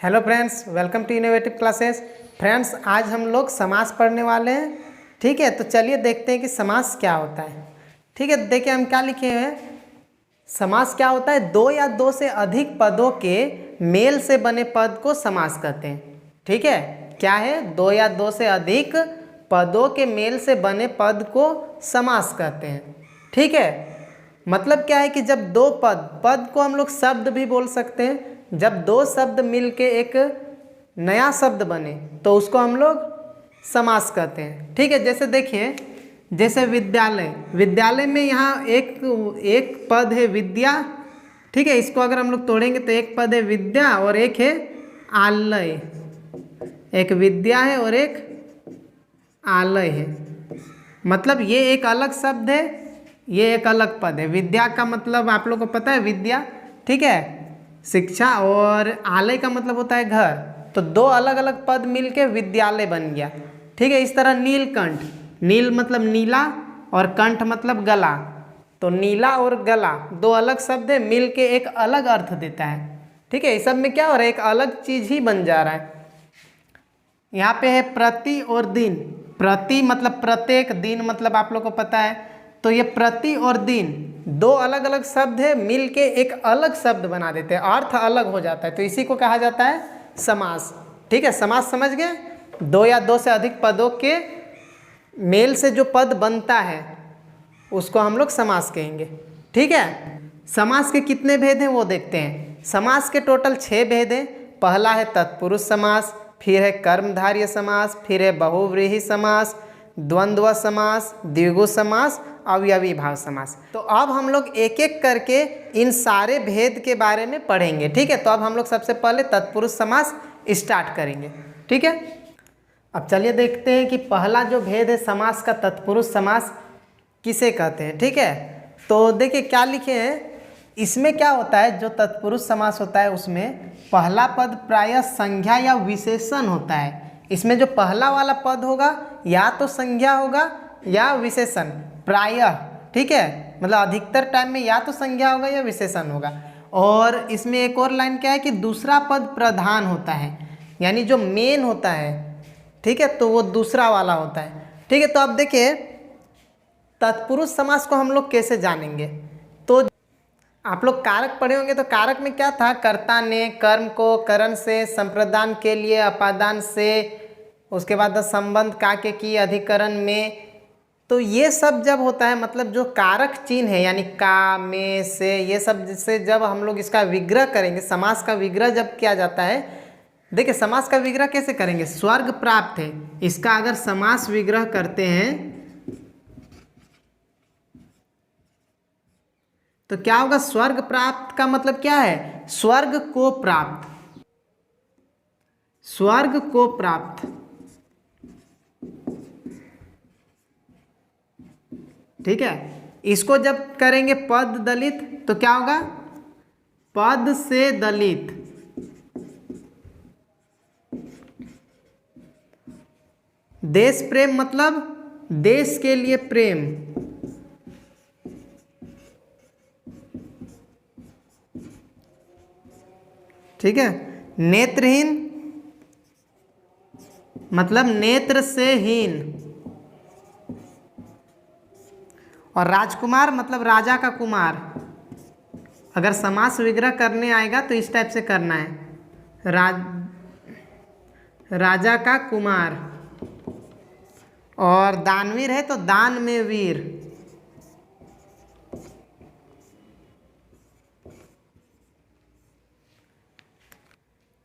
Hello friends, welcome to innovative classes. Friends, आज हम लोग समास पढ़ने वाले हैं। ठीक है, तो चलिए देखते हैं कि समास क्या होता है। ठीक है, देखिए हम क्या लिखे हैं। समास क्या होता है? दो या दो से अधिक पदों के मेल से बने पद को समास कहते हैं। ठीक है, क्या है? दो या दो से अधिक पदों के मेल से बने पद को समास कहते हैं। ठीक है, मतलब क्या है कि जब दो पद को हम लोग शब्द भी बोल सकते हैं। जब दो शब्द मिलके एक नया शब्द बने तो उसको हम लोग समास कहते हैं। ठीक है, जैसे देखिए, जैसे विद्यालय। विद्यालय में यहाँ एक पद है विद्या। ठीक है, इसको अगर हम लोग तोड़ेंगे तो एक पद है विद्या और एक है आलय। एक विद्या है और एक आलय है। मतलब ये एक अलग शब्द है, ये एक अलग पद है। विद्या का मतलब आप लोग को पता है, विद्या, ठीक है, शिक्षा, और आलय का मतलब होता है घर। तो दो अलग अलग पद मिलके विद्यालय बन गया। ठीक है, इस तरह नीलकंठ। नील मतलब नीला और कंठ मतलब गला। तो नीला और गला दो अलग शब्द है, मिलके एक अलग अर्थ देता है। ठीक है, इस सब में क्या हो रहा है, एक अलग चीज ही बन जा रहा है। यहाँ पे है प्रति और दिन। प्रति मतलब प्रत्येक, दिन मतलब आप लोग को पता है। तो ये प्रति और दिन दो अलग अलग शब्द है, मिलके एक अलग शब्द बना देते हैं, अर्थ अलग हो जाता है। तो इसी को कहा जाता है समास। ठीक है, समास समझ गए? दो या दो से अधिक पदों के मेल से जो पद बनता है उसको हम लोग समास कहेंगे। ठीक है, समास के कितने भेद हैं वो देखते हैं। समास के टोटल 6 भेद हैं। पहला है तत्पुरुष समास, फिर है कर्मधारय समास, फिर है बहुव्रीहि समास, द्वंद्व समास, द्विगु समास, अवयवी भाव समास। तो अब हम लोग एक एक करके इन सारे भेद के बारे में पढ़ेंगे। ठीक है, तो अब हम लोग सबसे पहले तत्पुरुष समास स्टार्ट करेंगे। ठीक है, अब चलिए देखते हैं कि पहला जो भेद है समास का, तत्पुरुष समास किसे कहते हैं। ठीक है, तो देखिए क्या लिखे हैं। इसमें क्या होता है, जो तत्पुरुष समास होता है उसमें पहला पद प्रायः संज्ञा या विशेषण होता है। इसमें जो पहला वाला पद होगा या तो संज्ञा होगा या विशेषण, प्रायः। ठीक है, मतलब अधिकतर टाइम में या तो संज्ञा होगा या विशेषण होगा। और इसमें एक और लाइन क्या है कि दूसरा पद प्रधान होता है, यानी जो मेन होता है। ठीक है, तो वो दूसरा वाला होता है। ठीक है, तो अब देखिए तत्पुरुष समास को हम लोग कैसे जानेंगे। तो आप लोग कारक पढ़े होंगे, तो कारक में क्या था, कर्ता ने कर्म को करण से, संप्रदान के लिए अपादान से, उसके बाद संबंध का के की अधिकरण में। तो ये सब जब होता है, मतलब जो कारक चिन्ह है यानी का, में, से, ये सब से जब हम लोग इसका विग्रह करेंगे, समास का विग्रह जब किया जाता है। देखिए समास का विग्रह कैसे करेंगे, स्वर्ग प्राप्त है, इसका अगर समास विग्रह करते हैं तो क्या होगा। स्वर्ग प्राप्त का मतलब क्या है, स्वर्ग को प्राप्त, स्वर्ग को प्राप्त। ठीक है, इसको जब करेंगे पद दलित तो क्या होगा, पद से दलित। देश प्रेम मतलब देश के लिए प्रेम। ठीक है, नेत्रहीन मतलब नेत्र से हीन। और राजकुमार मतलब राजा का कुमार। अगर समास विग्रह करने आएगा तो इस टाइप से करना है, राजा का कुमार। और दानवीर है तो दान में वीर।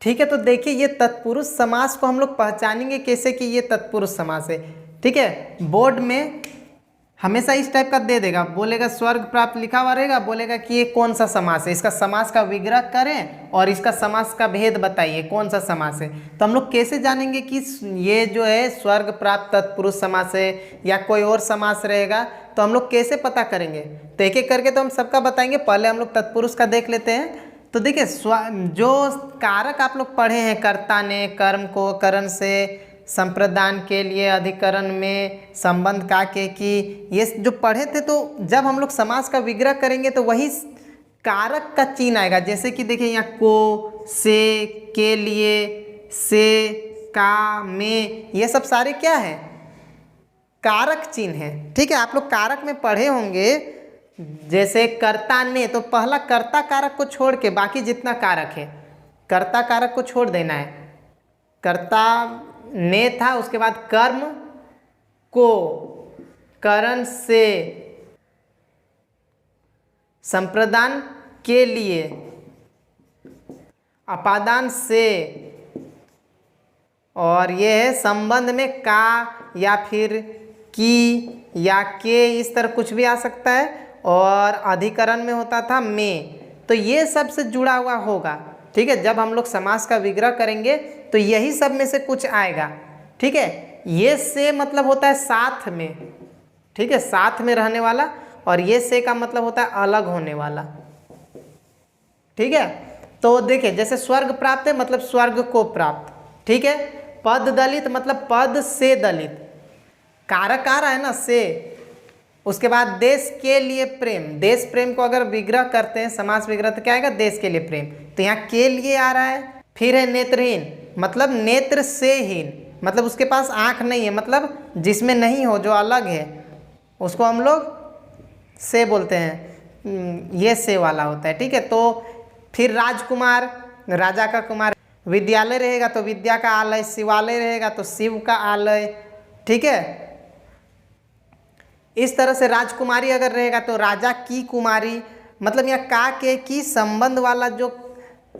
ठीक है, तो देखिए ये तत्पुरुष समास को हम लोग पहचानेंगे कैसे कि ये तत्पुरुष समास है। ठीक है, बोर्ड में हमेशा इस टाइप का दे देगा, बोलेगा स्वर्ग प्राप्त लिखा हुआ रहेगा, बोलेगा कि ये कौन सा समास है, इसका समास का विग्रह करें और इसका समास का भेद बताइए कौन सा समास है। तो हम लोग कैसे जानेंगे कि ये जो है स्वर्ग प्राप्त तत्पुरुष समास है या कोई और समास रहेगा, तो हम लोग कैसे पता करेंगे। तो एक एक करके तो हम सबका बताएंगे, पहले हम लोग तत्पुरुष का देख लेते हैं। तो देखिए जो कारक आप लोग पढ़े हैं, कर्ता ने कर्म को करण से, संप्रदान के लिए अधिकरण में, संबंध का के की, ये जो पढ़े थे। तो जब हम लोग समास का विग्रह करेंगे तो वही कारक का चिन्ह आएगा। जैसे कि देखिए यहाँ को, से, के लिए, से, का, में, ये सब सारे क्या है? कारक चिन्ह है। ठीक है, आप लोग कारक में पढ़े होंगे, जैसे कर्ता ने, तो पहला कर्ता कारक को छोड़ के बाकी जितना कारक है, कर्ता कारक को छोड़ देना है। कर्ता ने था, उसके बाद कर्म को, करण से, संप्रदान के लिए, अपादान से, और ये है संबंध में का या फिर की या के, इस तरह कुछ भी आ सकता है। और अधिकरण में होता था में, तो ये सब से जुड़ा हुआ होगा। ठीक है, जब हम लोग समास का विग्रह करेंगे तो यही सब में से कुछ आएगा। ठीक है, ये से मतलब होता है साथ में, ठीक है, साथ में रहने वाला, और ये से का मतलब होता है अलग होने वाला। ठीक है, तो देखिए जैसे स्वर्ग प्राप्त है मतलब स्वर्ग को प्राप्त। ठीक है, पद दलित मतलब पद से दलित, कारक आ रहा है ना से। उसके बाद देश के लिए प्रेम, देश प्रेम को अगर विग्रह करते हैं समास विग्रह तो क्या आएगा? देश के लिए प्रेम, तो यहाँ के लिए आ रहा है। फिर है नेत्रहीन मतलब नेत्र से हीन, मतलब उसके पास आँख नहीं है, मतलब जिसमें नहीं हो, जो अलग है, उसको हम लोग से बोलते हैं, ये से वाला होता है। ठीक है, तो फिर राजकुमार, राजा का कुमार, विद्यालय रहेगा तो विद्या का आलय, शिवालय रहेगा तो शिव का आलय। ठीक है, इस तरह से राजकुमारी अगर रहेगा तो राजा की कुमारी, मतलब यहाँ का के की संबंध वाला जो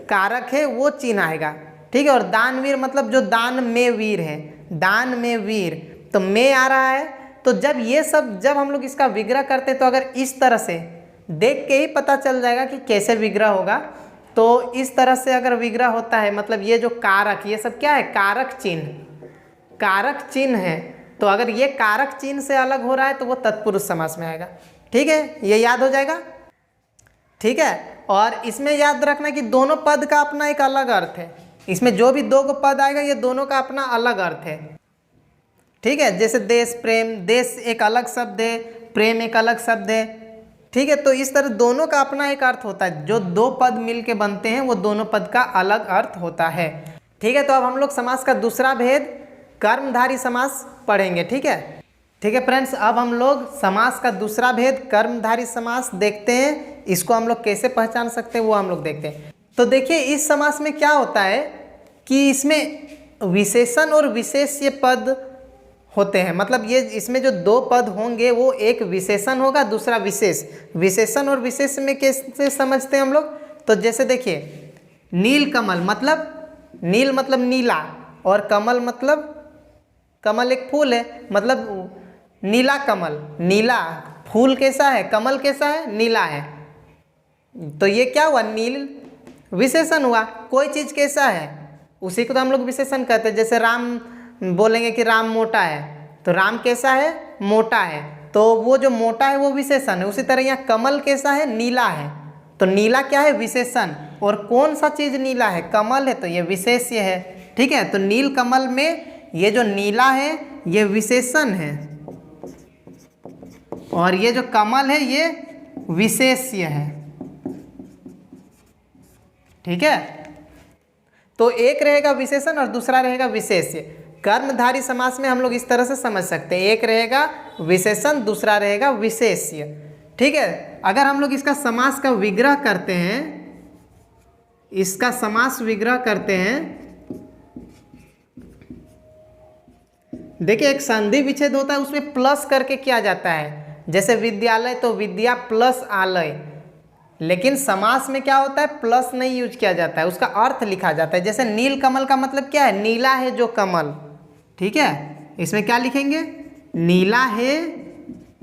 कारक है वो चिन्ह आएगा। ठीक है, और दानवीर मतलब जो दान में वीर है, दान में वीर, तो में आ रहा है। तो जब ये सब, जब हम लोग इसका विग्रह करते हैं तो अगर इस तरह से देख के ही पता चल जाएगा कि कैसे विग्रह होगा। तो इस तरह से अगर विग्रह होता है, मतलब ये जो कारक, ये सब क्या है? कारक चिन्ह, कारक चिन्ह है। तो अगर ये कारक चिन्ह से अलग हो रहा है तो वो तत्पुरुष समास में आएगा। ठीक है, ये याद हो जाएगा। ठीक है, और इसमें याद रखना कि दोनों पद का अपना एक अलग अर्थ है। इसमें जो भी दो को पद आएगा ये दोनों का अपना अलग अर्थ है। ठीक है, जैसे देश प्रेम, देश एक अलग शब्द है, प्रेम एक अलग शब्द है। ठीक है, तो इस तरह दोनों का अपना एक अर्थ होता है। जो दो पद मिलके बनते हैं वो दोनों पद का अलग अर्थ होता है। ठीक है, तो अब हम लोग समास का दूसरा भेद कर्मधारी समास पढ़ेंगे। ठीक है, ठीक है फ्रेंड्स, अब हम लोग समास का दूसरा भेद कर्मधारी समास देखते हैं। इसको हम लोग कैसे पहचान सकते हैं वो हम लोग देखते हैं। तो देखिए इस समास में क्या होता है कि इसमें विशेषण और विशेष्य पद होते हैं। मतलब ये इसमें जो दो पद होंगे वो एक विशेषण होगा, दूसरा विशेष। विशेषण और विशेष में कैसे समझते हैं हम लोग? तो जैसे देखिए नील कमल, मतलब नील मतलब नीला, और कमल मतलब कमल एक फूल है, मतलब नीला कमल। नीला फूल कैसा है? कमल कैसा है? नीला है। तो ये क्या हुआ? नील विशेषण हुआ। कोई चीज़ कैसा है उसी को तो हम लोग विशेषण कहते हैं। जैसे राम बोलेंगे कि राम मोटा है, तो राम कैसा है? मोटा है, तो वो जो मोटा है वो विशेषण है। उसी तरह यहाँ कमल कैसा है? नीला है, तो नीला क्या है? विशेषण। और कौन सा चीज़ नीला है? कमल है, तो ये विशेष्य है। ठीक है, तो नील कमल में ये जो नीला है ये विशेषण है, और ये जो कमल है ये विशेष्य है। ठीक है, तो एक रहेगा विशेषण और दूसरा रहेगा विशेष्य। कर्मधारी समास में हम लोग इस तरह से समझ सकते हैं, एक रहेगा विशेषण, दूसरा रहेगा विशेष्य। ठीक है, अगर हम लोग इसका समास का विग्रह करते हैं, इसका समास विग्रह करते हैं, देखिए एक संधि विच्छेद होता है, उसमें प्लस करके किया जाता है। जैसे विद्यालय तो विद्या प्लस आलय, लेकिन समास में क्या होता है? प्लस नहीं यूज किया जाता है, उसका अर्थ लिखा जाता है। जैसे नील कमल का मतलब क्या है? नीला है जो कमल। ठीक है, इसमें क्या लिखेंगे? नीला है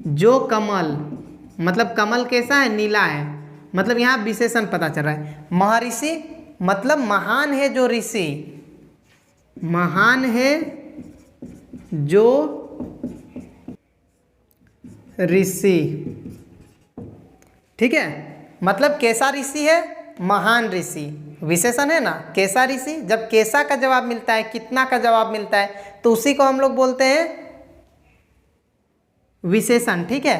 जो कमल, मतलब कमल कैसा है? नीला है, मतलब यहाँ विशेषण पता चल रहा है। महर्षि मतलब महान है जो ऋषि, महान है जो ऋषि। ठीक है, मतलब कैसा ऋषि है? महान ऋषि, विशेषण है ना। कैसा ऋषि, जब कैसा का जवाब मिलता है, कितना का जवाब मिलता है, तो उसी को हम लोग बोलते हैं विशेषण। ठीक है,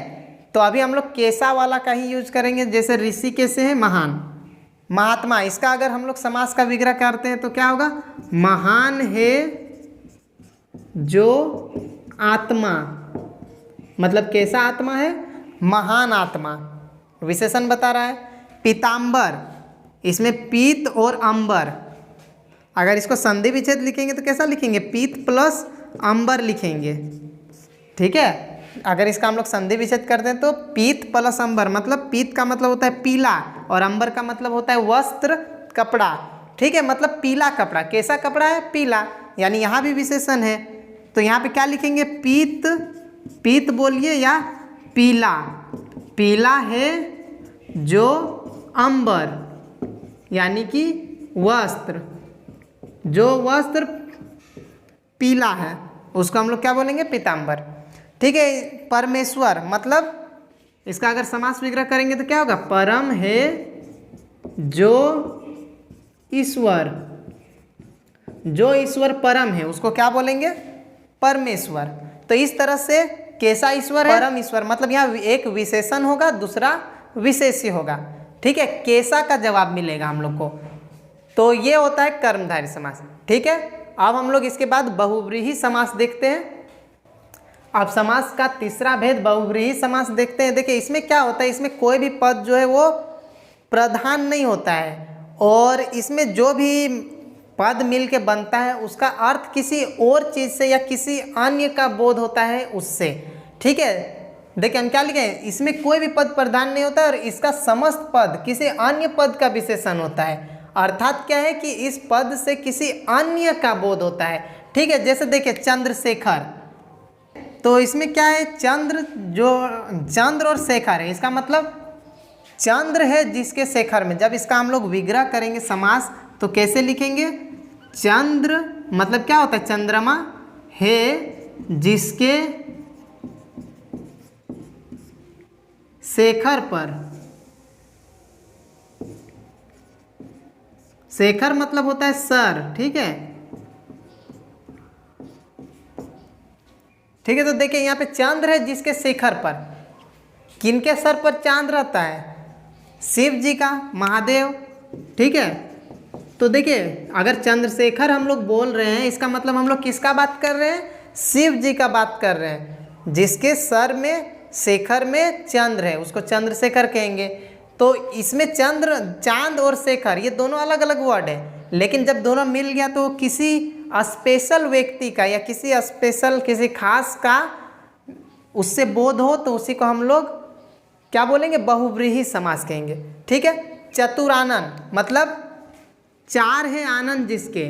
तो अभी हम लोग कैसा वाला का ही यूज करेंगे। जैसे ऋषि कैसे है? महान, महात्मा, इसका अगर हम लोग समास का विग्रह करते हैं तो क्या होगा, महान है जो आत्मा, मतलब कैसा आत्मा है, महान आत्मा, विशेषण बता रहा है। पीताम्बर, इसमें पीत और अंबर, अगर इसको संधि विच्छेद लिखेंगे तो कैसा लिखेंगे, पीत प्लस अंबर लिखेंगे, ठीक है। अगर इसका हम लोग संधि विच्छेद करते हैं तो पीत प्लस अंबर, मतलब पीत का मतलब होता है पीला और अंबर का मतलब होता है वस्त्र, कपड़ा, ठीक है, मतलब पीला कपड़ा, कैसा कपड़ा है, पीला, यानी यहाँ भी विशेषण है। तो यहाँ पे क्या लिखेंगे, पीत, पीत बोलिए या पीला, पीला है जो अंबर, यानी कि वस्त्र, जो वस्त्र पीला है उसको हम लोग क्या बोलेंगे, पीताम्बर, ठीक है। परमेश्वर, मतलब इसका अगर समास विग्रह करेंगे तो क्या होगा, परम है जो ईश्वर, जो ईश्वर परम है उसको क्या बोलेंगे, परमेश्वर। तो इस तरह से कैसा ईश्वर है, परम ईश्वर, मतलब यहाँ एक विशेषण होगा, दूसरा विशेष्य होगा, ठीक है। कैसा का जवाब मिलेगा हम लोग को, तो ये होता है कर्मधारय समास, ठीक है। अब हम लोग इसके बाद बहुव्रीहि समास देखते हैं। अब समास का तीसरा भेद बहुव्रीहि समास देखते हैं। देखिए इसमें क्या होता है, इसमें कोई भी पद जो है वो प्रधान नहीं होता है और इसमें जो भी पद मिल के बनता है उसका अर्थ किसी और चीज़ से या किसी अन्य का बोध होता है उससे, ठीक है। देखिए हम क्या लिखे हैं, इसमें कोई भी पद प्रधान नहीं होता और इसका समस्त पद किसी अन्य पद का विशेषण होता है, अर्थात क्या है कि इस पद से किसी अन्य का बोध होता है, ठीक है। जैसे देखिए चंद्रशेखर, तो इसमें क्या है, चंद्र, जो चंद्र और शेखर है, इसका मतलब चंद्र है जिसके शेखर में, जब इसका हम लोग विग्रह करेंगे समास तो कैसे लिखेंगे, चंद्र मतलब क्या होता है, चंद्रमा है जिसके शेखर पर, शेखर मतलब होता है सर, ठीक है, ठीक है। तो देखिए यहाँ पे चंद्र है जिसके शेखर पर, किनके सर पर चांद रहता है, शिव जी का, महादेव, ठीक है। तो देखिए अगर चंद्रशेखर हम लोग बोल रहे हैं, इसका मतलब हम लोग किसका बात कर रहे हैं, शिव जी का बात कर रहे हैं, जिसके सर में, शेखर में चंद्र है, उसको चंद्रशेखर कहेंगे। तो इसमें चंद्र, चांद और शेखर ये दोनों अलग अलग वर्ड है, लेकिन जब दोनों मिल गया तो किसी स्पेशल व्यक्ति का या किसी स्पेशल, किसी खास का उससे बोध हो तो उसी को हम लोग क्या बोलेंगे, बहुव्रीहि समास कहेंगे, ठीक है। चतुरानन मतलब चार है आनंद जिसके,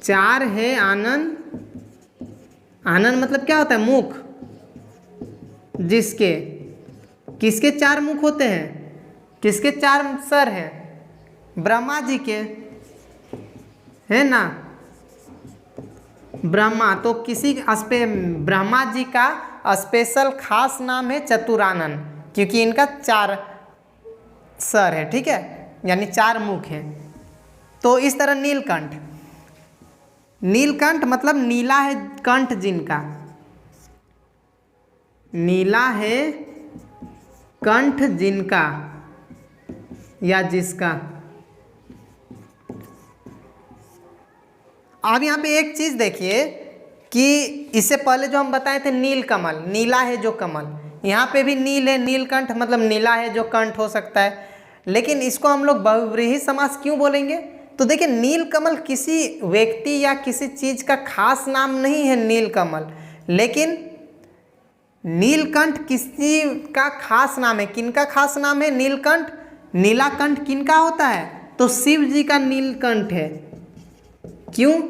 चार है आनंद, आनंद मतलब क्या होता है, मुख, जिसके, किसके चार मुख होते हैं, किसके चार सर हैं, ब्रह्मा जी के, है ना, ब्रह्मा, तो किसी ब्रह्मा जी का स्पेशल खास नाम है चतुरानन, क्योंकि इनका चार सर है, ठीक है, यानी चार मुख हैं। तो इस तरह नीलकंठ, नीलकंठ मतलब नीला है कंठ जिनका, नीला है कंठ जिनका या जिसका। अब यहाँ पे एक चीज़ देखिए कि इससे पहले जो हम बताए थे नीलकमल, नीला है जो कमल, यहाँ पे भी नील है, नीलकंठ मतलब नीला है जो कंठ हो सकता है, लेकिन इसको हम लोग बहुव्रीहि समास क्यों बोलेंगे। तो देखिए नीलकमल किसी व्यक्ति या किसी चीज़ का खास नाम नहीं है नीलकमल, लेकिन नीलकंठ किसी का खास नाम है। किनका खास नाम है, नीलकंठ। नीलाकंठ किनका होता है, तो शिव जी का नीलकंठ है। क्यों,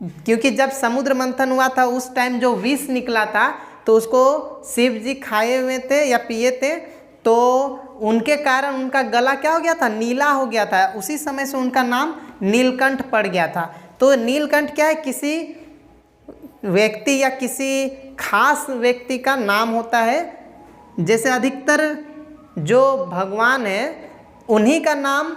क्योंकि जब समुद्र मंथन हुआ था उस टाइम जो विष निकला था तो उसको शिव जी खाए हुए थे या पिए थे, तो उनके कारण उनका गला क्या हो गया था, नीला हो गया था, उसी समय से उनका नाम नीलकंठ पड़ गया था। तो नीलकंठ क्या है, किसी व्यक्ति या किसी खास व्यक्ति का नाम होता है। जैसे अधिकतर जो भगवान है उन्हीं का नाम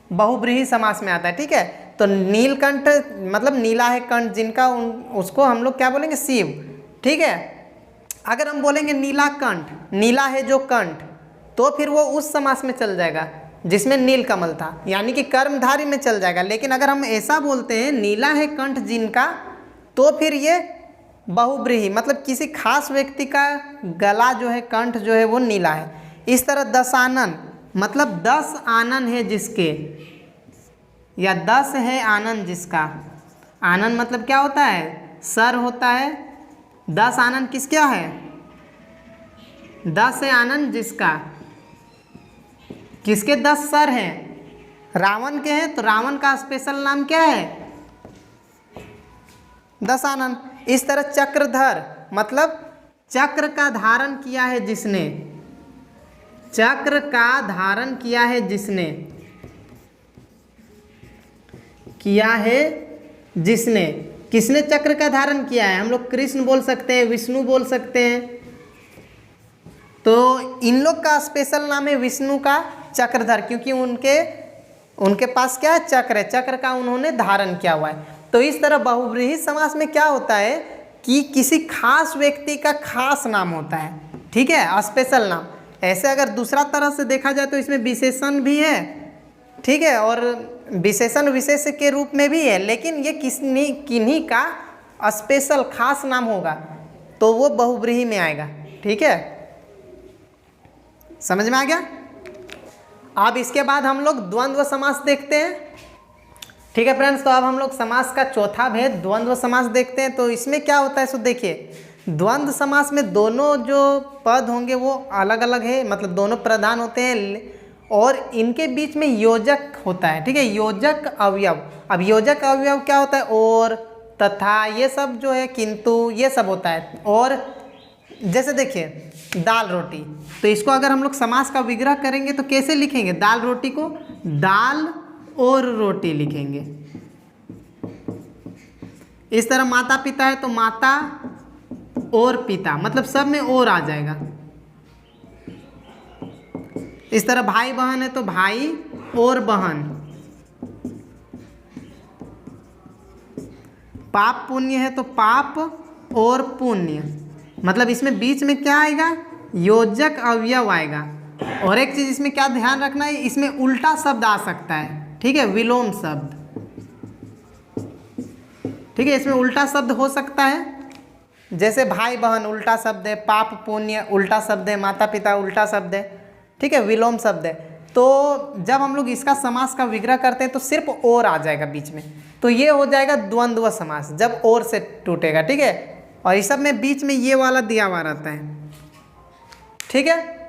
बहुव्रीहि समास में आता है, ठीक है। तो नीलकंठ मतलब नीला है कंठ जिनका, उसको हम लोग क्या बोलेंगे, शिव, ठीक है। अगर हम बोलेंगे नीलाकंठ, नीला है जो कंठ, तो फिर वो उस समास में चल जाएगा जिसमें नीलकमल था, यानी कि कर्मधारी में चल जाएगा। लेकिन अगर हम ऐसा बोलते हैं नीला है कंठ जिनका, तो फिर ये बहुब्रीहि, मतलब किसी खास व्यक्ति का गला जो है, कंठ जो है वो नीला है। इस तरह दशानन, मतलब 10 आनन है जिसके, या 10 है आनन जिसका। आनन मतलब क्या होता है? सर होता है। 10 आनन किसका है? 10 है आनन जिसका। किसके 10 सर हैं? रावण के हैं, तो रावण का स्पेशल नाम क्या है? दशानन। इस तरह चक्रधर, मतलब चक्र का धारण किया है जिसने, चक्र का धारण किया है जिसने, किया है जिसने। किसने चक्र का धारण किया है? हम लोग कृष्ण बोल सकते हैं, विष्णु बोल सकते हैं। तो इन लोग का स्पेशल नाम है विष्णु का चक्रधर, क्योंकि उनके पास क्या है? चक्र है, चक्र का उन्होंने धारण किया हुआ है। तो इस तरह बहुब्रीहि समास में क्या होता है कि किसी खास व्यक्ति का खास नाम होता है, ठीक है, स्पेशल नाम। ऐसे अगर दूसरा तरह से देखा जाए तो इसमें विशेषण भी है, ठीक है, और विशेषण विशेष के रूप में भी है, लेकिन ये किन्हीं का स्पेशल खास नाम होगा तो वो बहुब्रीहि में आएगा, ठीक है। समझ में आ गया? अब इसके बाद हम लोग द्वंद्व समास देखते हैं, ठीक है फ्रेंड्स। तो अब हम लोग समास का चौथा भेद द्वंद्व समास देखते हैं। तो इसमें क्या होता है, सो देखिए, द्वंद्व समास में दोनों जो पद होंगे वो अलग अलग है, मतलब दोनों प्रधान होते हैं, और इनके बीच में योजक होता है, ठीक है, योजक अवयव। अब योजक अवयव क्या होता है? और, तथा, ये सब जो है, किंतु, ये सब होता है। और जैसे देखिए दाल रोटी, तो इसको अगर हम लोग समास का विग्रह करेंगे तो कैसे लिखेंगे? दाल रोटी को दाल और रोटी लिखेंगे। इस तरह माता पिता है तो माता और पिता, मतलब सब में और आ जाएगा। इस तरह भाई बहन है तो भाई और बहन। पाप पुण्य है तो पाप और पुण्य, मतलब इसमें बीच में क्या आएगा? योजक अवयव आएगा। और एक चीज इसमें क्या ध्यान रखना है, इसमें उल्टा शब्द आ सकता है, ठीक है, विलोम शब्द, ठीक है, इसमें उल्टा शब्द हो सकता है। जैसे भाई बहन उल्टा शब्द है, पाप पुण्य उल्टा शब्द है, माता पिता उल्टा शब्द है, ठीक है, विलोम शब्द है। तो जब हम लोग इसका समास का विग्रह करते हैं तो सिर्फ और आ जाएगा बीच में, तो ये हो जाएगा द्वंद्व समास, जब और से टूटेगा, ठीक है। और इस सब में बीच में ये वाला दिया हुआ रहता है, ठीक है।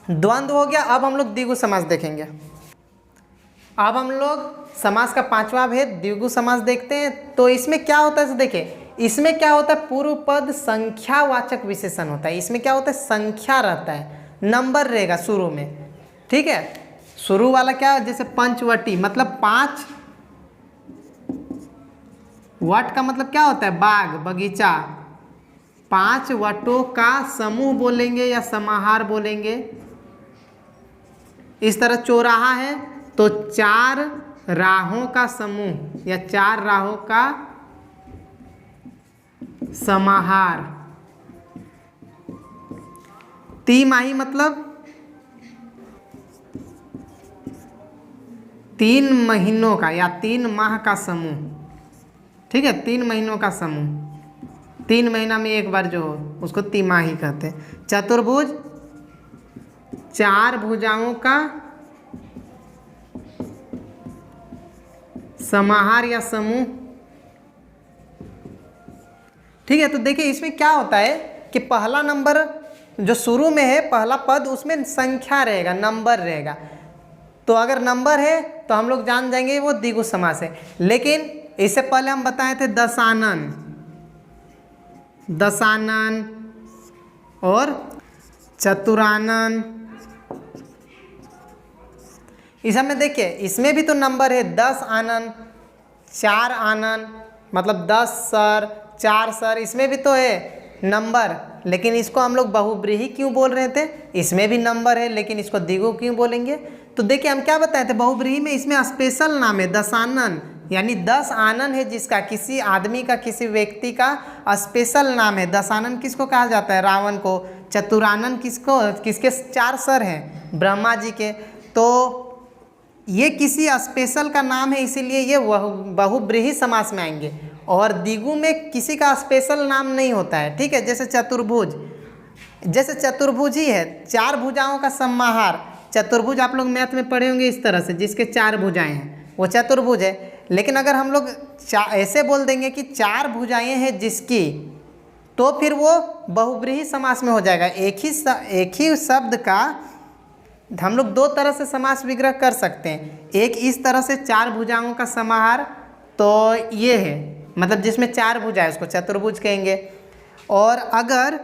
द्वंद्व हो गया। अब हम लोग द्विगु समास देखेंगे। अब हम लोग समास का पांचवा भेद द्विगु समास देखते हैं। तो इसमें क्या होता है, देखिए, इसमें क्या होता है? पूर्व पद संख्यावाचक विशेषण होता है। इसमें क्या होता है? संख्या रहता है, नंबर रहेगा शुरू में, ठीक है। शुरू वाला क्या, जैसे पंचवटी, मतलब 5 वट का मतलब क्या होता है? बाग, बगीचा। 5 वटों का समूह बोलेंगे या समाहार बोलेंगे। इस तरह चौराहा है तो 4 राहों का समूह या 4 राहों का समाहार। तिमाही मतलब 3 महीनों का या 3 माह का समूह, ठीक है, 3 महीनों का समूह। 3 महीना में एक बार जो हो उसको तिमाही कहते हैं। चतुर्भुज 4 भुजाओं का समाहार या समूह, ठीक है। तो देखिए इसमें क्या होता है कि पहला नंबर जो शुरू में है, पहला पद, उसमें संख्या रहेगा, नंबर रहेगा। तो अगर नंबर है तो हम लोग जान जाएंगे वो द्विगु समास है। लेकिन इससे पहले हम बताए थे दशानन, दशानन और चतुरानन। इस में देखिए, इसमें भी तो नंबर है, 10 आनन, 4 आनन, मतलब 10 सर, 4 सर, इसमें भी तो है नंबर। लेकिन इसको हम लोग बहुब्रीहि क्यों बोल रहे थे? इसमें भी नंबर है, लेकिन इसको द्विगु क्यों बोलेंगे? तो देखिए हम क्या बताए थे, बहुब्रीहि में इसमें स्पेशल नाम है दशानन, यानी 10 आनन है जिसका, किसी आदमी का, किसी व्यक्ति का स्पेशल नाम है। दशानन किसको कहा जाता है? रावण को। चतुरानन किसके 4 सर हैं? ब्रह्मा जी के। तो ये किसी स्पेशल का नाम है, इसीलिए ये बहुब्रीहि समास में आएंगे। और द्विगु में किसी का स्पेशल नाम नहीं होता है, ठीक है। जैसे चतुर्भुज ही है, 4 भुजाओं का समाहार। चतुर्भुज आप लोग मैथ में पढ़े होंगे इस तरह से, जिसके 4 भुजाएं हैं वो चतुर्भुज है। लेकिन अगर हम लोग ऐसे बोल देंगे कि 4 भुजाएं हैं जिसकी, तो फिर वो बहुब्रीहि समास में हो जाएगा। एक ही शब्द का हम लोग 2 तरह से समास विग्रह कर सकते हैं। एक इस तरह से 4 भुजाओं का समाहार, तो ये है मतलब जिसमें 4 भुजाएं, उसको चतुर्भुज कहेंगे। और अगर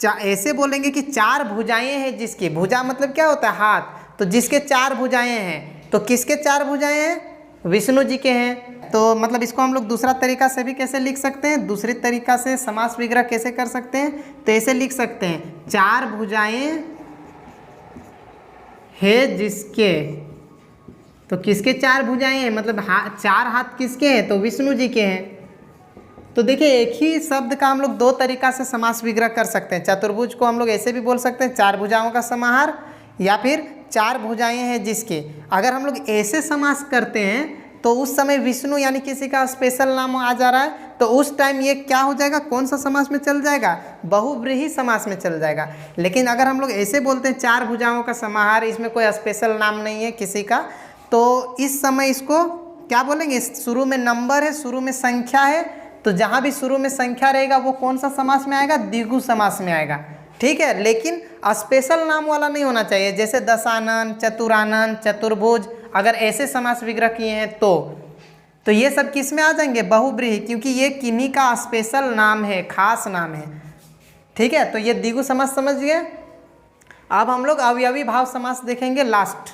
ऐसे बोलेंगे कि 4 भुजाएं हैं जिसकी, भुजा मतलब क्या होता है? हाथ। तो जिसके 4 भुजाएं हैं, तो किसके 4 भुजाएं हैं? विष्णु जी के हैं। तो मतलब इसको हम लोग दूसरा तरीका से भी कैसे लिख सकते हैं, दूसरी तरीका से समास विग्रह कैसे कर सकते हैं? तो ऐसे लिख सकते हैं, 4 भुजाएं है जिसके, तो किसके 4 भुजाएं हैं? मतलब 4 हाथ किसके हैं? तो विष्णु जी के हैं। तो देखिए एक ही शब्द का हम लोग 2 तरीका से समास विग्रह कर सकते हैं। चतुर्भुज को हम लोग ऐसे भी बोल सकते हैं, 4 भुजाओं का समाहार, या फिर 4 भुजाएं हैं जिसके। अगर हम लोग ऐसे समास करते हैं तो उस समय विष्णु यानी किसी का स्पेशल नाम आ जा रहा है, तो उस टाइम ये क्या हो जाएगा? कौन सा समास में चल जाएगा? बहुब्रीहि समास में चल जाएगा। लेकिन अगर हम लोग ऐसे बोलते हैं 4 भुजाओं का समाहार, इसमें कोई स्पेशल नाम नहीं है किसी का, तो इस समय इसको क्या बोलेंगे? शुरू में नंबर है, शुरू में संख्या है, तो जहाँ भी शुरू में संख्या रहेगा वो कौन सा समास में आएगा? द्विगु समास में आएगा, ठीक है। लेकिन स्पेशल नाम वाला नहीं होना चाहिए, जैसे दशानन, चतुरानन, चतुर्भुज। अगर ऐसे समास विग्रह किए हैं तो ये सब किस में आ जाएंगे? बहुब्रीहि, क्योंकि ये किन्हीं का स्पेशल नाम है, खास नाम है, ठीक है। तो ये द्विगु समास समझ गए। अब हम लोग अवयवी भाव समास देखेंगे लास्ट,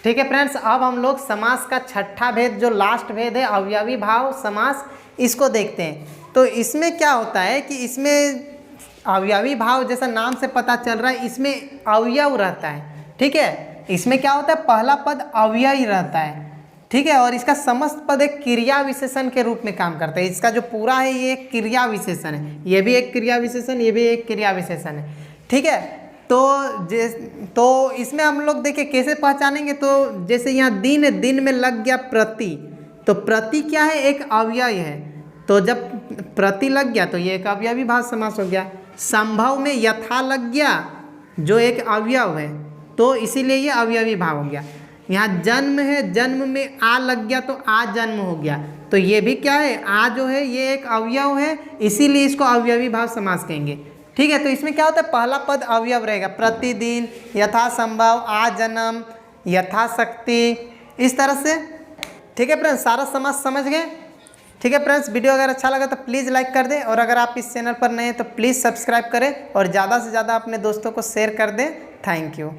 ठीक है फ्रेंड्स। अब हम लोग समास का 6ठा भेद, जो लास्ट भेद है अवयवी भाव समास, इसको देखते हैं। तो इसमें क्या होता है कि इसमें अवयवी भाव जैसा नाम से पता चल रहा है, इसमें अवयव रहता है, ठीक है। इसमें क्या होता है? पहला पद अव्ययी रहता है, ठीक है। और इसका समस्त पद एक क्रिया विशेषण के रूप में काम करता है। इसका जो पूरा है ये एक क्रिया विशेषण है, ये भी एक क्रिया विशेषण, ये भी एक क्रिया विशेषण है, ठीक है। तो इसमें हम लोग देखिए कैसे पहचानेंगे। तो जैसे यहाँ दिन है, दिन में लग गया प्रति, तो प्रति क्या है? एक अव्यय है। तो जब प्रति लग गया तो ये एक अवयवी भाव समास हो गया। संभव में यथा लग गया, जो एक अवयव है, तो इसीलिए ये अवयवी भाव हो गया। यहाँ जन्म है, जन्म में आ लग गया तो आ जन्म हो गया, तो ये भी क्या है? आ जो है ये एक अवयव है, इसीलिए इसको अवयवी भाव समास कहेंगे, ठीक है। तो इसमें क्या होता है? पहला पद अवयव रहेगा, प्रतिदिन, यथा संभव, आ जन्म, यथाशक्ति, इस तरह से, ठीक है फ्रेंड्स। सारा समास समझ गए, ठीक है फ्रेंड्स। वीडियो अगर अच्छा लगा तो प्लीज़ लाइक कर दें, और अगर आप इस चैनल पर नए हैं तो प्लीज़ सब्सक्राइब करें और ज़्यादा से ज़्यादा अपने दोस्तों को शेयर कर दें। Thank you.